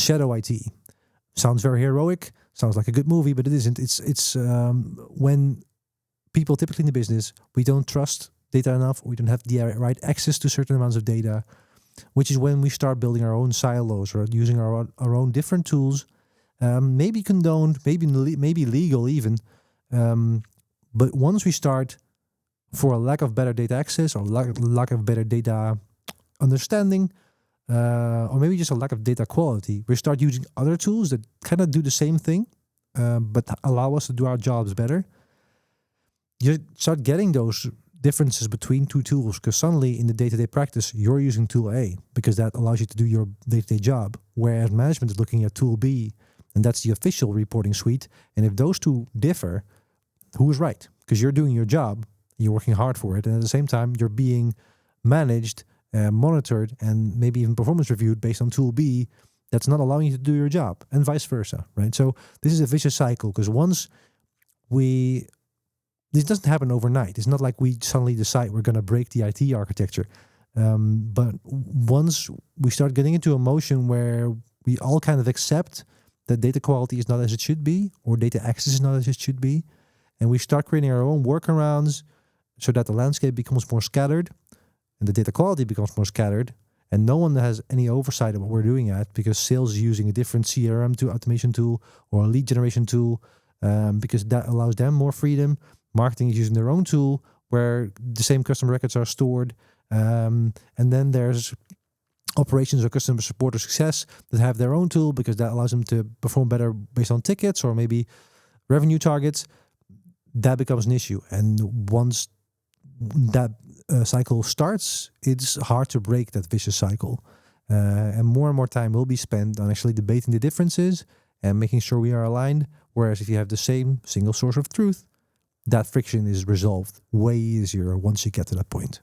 shadow IT. Sounds very heroic. Sounds like a good movie, but it isn't. It's when people typically in the business, we don't trust data enough. We don't have the right access to certain amounts of data, which is when we start building our own silos or using our own different tools, maybe condoned, maybe legal even. But once we start, for a lack of better data access or lack of better data understanding, or maybe just a lack of data quality, we start using other tools that kind of do the same thing, but allow us to do our jobs better. You start getting those differences between two tools, because suddenly in the day-to-day practice, you're using tool A because that allows you to do your day-to-day job, whereas management is looking at tool B, and that's the official reporting suite. And if those two differ, who is right? Because you're doing your job, you're working hard for it, and at the same time, you're being managed, monitored, and maybe even performance reviewed based on tool B that's not allowing you to do your job, and vice versa, right? So this is a vicious cycle, because this doesn't happen overnight. It's not like we suddenly decide we're going to break the IT architecture. But once we start getting into a motion where we all kind of accept that data quality is not as it should be, or data access is not as it should be, and we start creating our own workarounds so that the landscape becomes more scattered and the data quality becomes more scattered, and no one has any oversight of what we're doing at, because sales is using a different CRM tool, automation tool, or a lead generation tool, because that allows them more freedom. Marketing is using their own tool where the same customer records are stored. And then there's operations or customer support or success that have their own tool because that allows them to perform better based on tickets or maybe revenue targets. That becomes an issue. And once that cycle starts, it's hard to break that vicious cycle. And more time will be spent on actually debating the differences and making sure we are aligned. Whereas if you have the same single source of truth, that friction is resolved way easier once you get to that point.